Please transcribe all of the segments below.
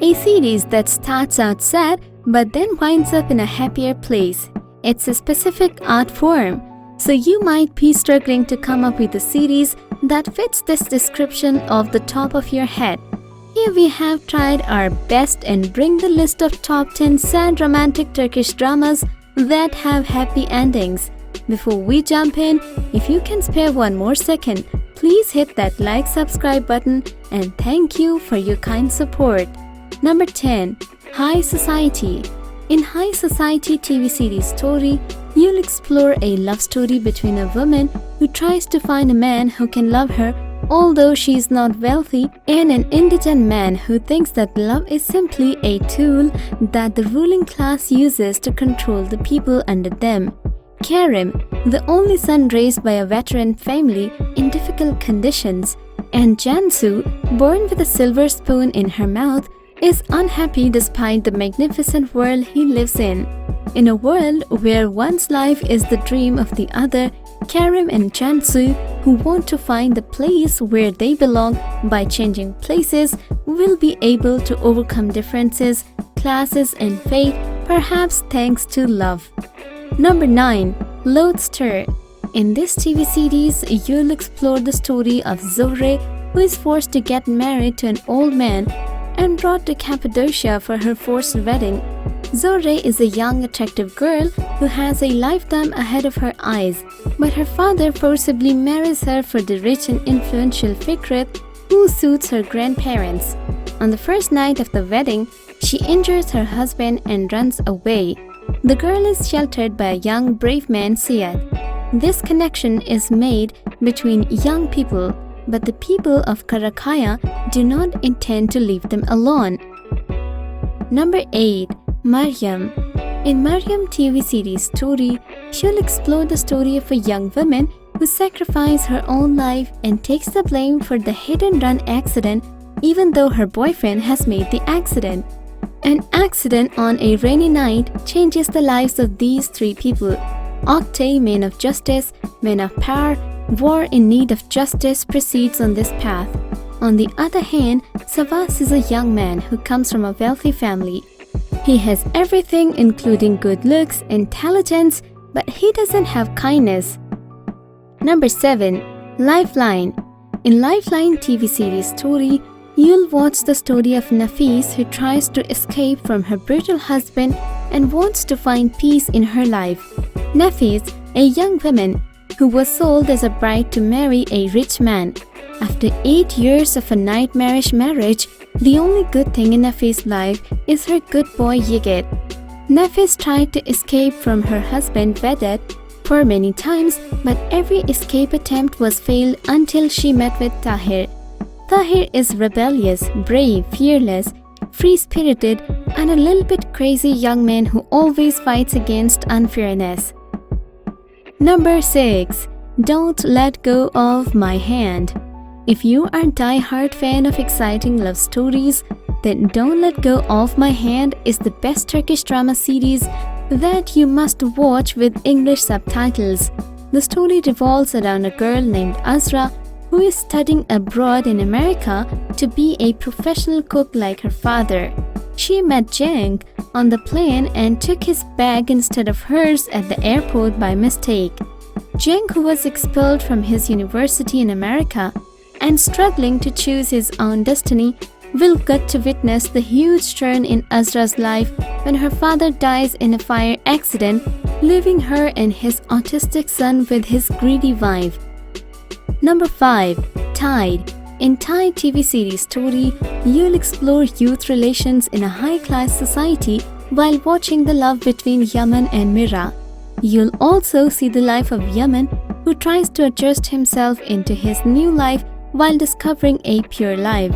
a series that starts out sad but then winds up in a happier place. It's a specific art form, so you might be struggling to come up with a series that fits this description off the top of your head. Here we have tried our best and bring the list of top 10 sad romantic Turkish dramas that have happy endings. Before we jump in, if you can spare one more second, please hit that like subscribe button and thank you for your kind support. Number 10. High Society. In High Society TV series story, you'll explore a love story between a woman who tries to find a man who can love her although she is not wealthy, and an indigent man who thinks that love is simply a tool that the ruling class uses to control the people under them. Kerim, the only son raised by a veteran family in difficult conditions, and Cansu, born with a silver spoon in her mouth, is unhappy despite the magnificent world he lives in. In a world where one's life is the dream of the other, Kerim and Cansu, who want to find the place where they belong by changing places, will be able to overcome differences, classes and fate, perhaps thanks to love. Number 9. Lodestar. In this TV series, you'll explore the story of Zohre, who is forced to get married to an old man and brought to Cappadocia for her forced wedding. Zohre is a young, attractive girl who has a lifetime ahead of her eyes, but her father forcibly marries her for the rich and influential Fikret, who suits her grandparents. On the first night of the wedding, she injures her husband and runs away. The girl is sheltered by a young, brave man, Siad. This connection is made between young people, but the people of Karakaya do not intend to leave them alone. Number 8. Maryam. In Maryam TV series story, she'll explore the story of a young woman who sacrifices her own life and takes the blame for the hit-and-run accident even though her boyfriend has made the accident. An accident on a rainy night changes the lives of these three people. Oktay, man of justice, man of power, war in need of justice, proceeds on this path. On the other hand, Savas is a young man who comes from a wealthy family. He has everything including good looks, intelligence, but he doesn't have kindness. Number 7. Lifeline. In Lifeline TV series story, you'll watch the story of Nafis, who tries to escape from her brutal husband and wants to find peace in her life. Nafis, a young woman who was sold as a bride to marry a rich man. After 8 years of a nightmarish marriage, the only good thing in Nafis' life is her good boy Yigit. Nafis tried to escape from her husband Vedat for many times, but every escape attempt was failed until she met with Tahir. Tahir is rebellious, brave, fearless, free-spirited, and a little bit crazy young man who always fights against unfairness. Number 6. Don't Let Go of My Hand. If you are a die-hard fan of exciting love stories, then Don't Let Go of My Hand is the best Turkish drama series that you must watch with English subtitles. The story revolves around a girl named Azra who is studying abroad in America to be a professional cook like her father. She met Cenk on the plane and took his bag instead of hers at the airport by mistake. Cenk, who was expelled from his university in America and struggling to choose his own destiny, will get to witness the huge turn in Azra's life when her father dies in a fire accident, leaving her and his autistic son with his greedy wife. Number 5. Tide. In Tide TV series story, you'll explore youth relations in a high-class society while watching the love between Yaman and Mira. You'll also see the life of Yaman, who tries to adjust himself into his new life while discovering a pure life.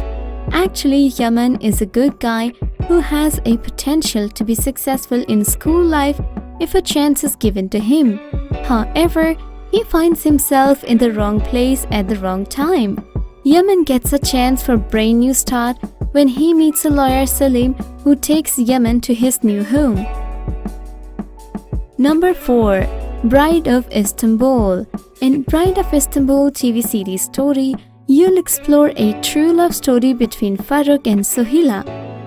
Actually, Yaman is a good guy who has a potential to be successful in school life if a chance is given to him. However, he finds himself in the wrong place at the wrong time. Yaman gets a chance for a brand new start when he meets a lawyer Salim, who takes Yaman to his new home. Number 4. Bride of Istanbul. In Bride of Istanbul TV series story, you'll explore a true love story between Faruk and Sohila,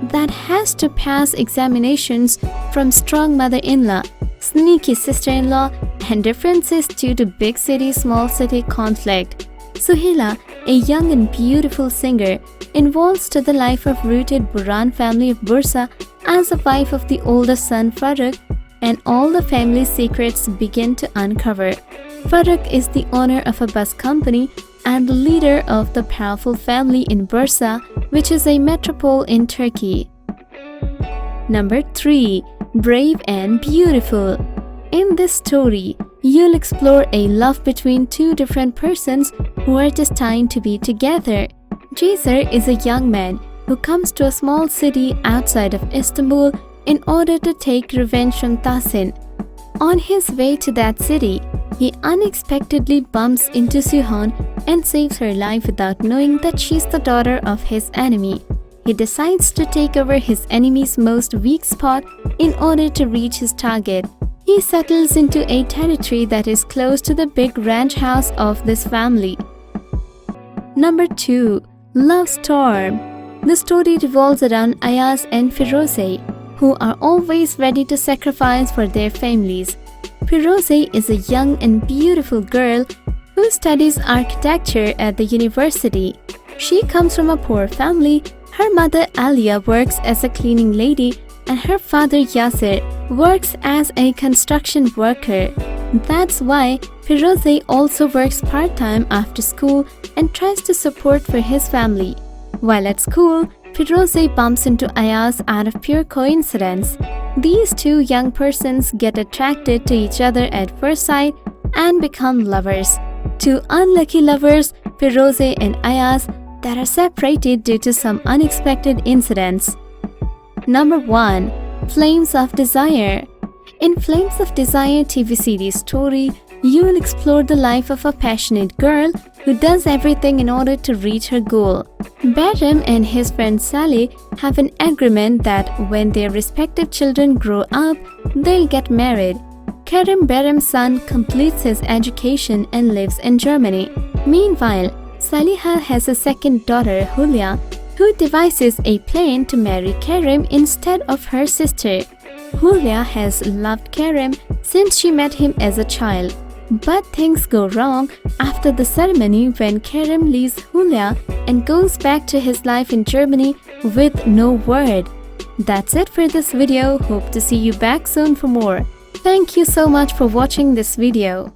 that has to pass examinations from strong mother-in-law, sneaky sister-in-law, and differences due to big city, small city conflict. Suhaila, a young and beautiful singer, involves to the life of rooted Buran family of Bursa as a wife of the oldest son Farooq, and all the family's secrets begin to uncover. Farooq is the owner of a bus company and the leader of the powerful family in Bursa, which is a metropole in Turkey. Number 3. Brave and Beautiful. In this story, you'll explore a love between two different persons who are destined to be together. Jaser is a young man who comes to a small city outside of Istanbul in order to take revenge on Tahsin. On his way to that city, he unexpectedly bumps into Suhan and saves her life without knowing that she's the daughter of his enemy. He decides to take over his enemy's most weak spot in order to reach his target. He settles into a territory that is close to the big ranch house of this family. Number 2. Love Storm. The story revolves around Ayaz and Firoze, who are always ready to sacrifice for their families. Firoze is a young and beautiful girl who studies architecture at the university. She comes from a poor family. Her mother Alia works as a cleaning lady and her father Yasir works as a construction worker. That's why Firoze also works part-time after school and tries to support for his family. While at school, Firoze bumps into Ayaz out of pure coincidence. These two young persons get attracted to each other at first sight and become lovers. Two unlucky lovers, Firoze and Ayaz, that are separated due to some unexpected incidents. Number 1. Flames of Desire. In Flames of Desire TV series story, you will explore the life of a passionate girl who does everything in order to reach her goal. Berem and his friend Saleh have an agreement that when their respective children grow up, they'll get married. Kerem, Berem's son, completes his education and lives in Germany. Meanwhile, Saliha has a second daughter, Hulya, who devises a plan to marry Kerem instead of her sister. Hulya has loved Kerem since she met him as a child. But things go wrong after the ceremony when Kerem leaves Hulya and goes back to his life in Germany with no word. That's it for this video. Hope to see you back soon for more. Thank you so much for watching this video.